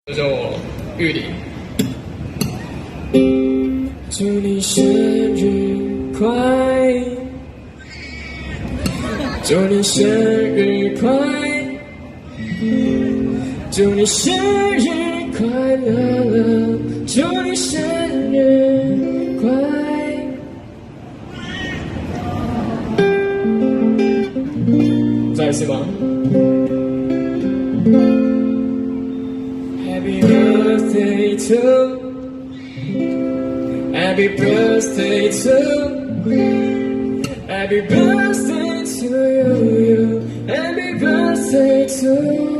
这叫我玉林。祝你生日快，祝你生日快，祝你生日快乐，祝你生日快。再一次吗？ Happy birthday to, happy birthday to, happy birthday to you, happy birthday to you.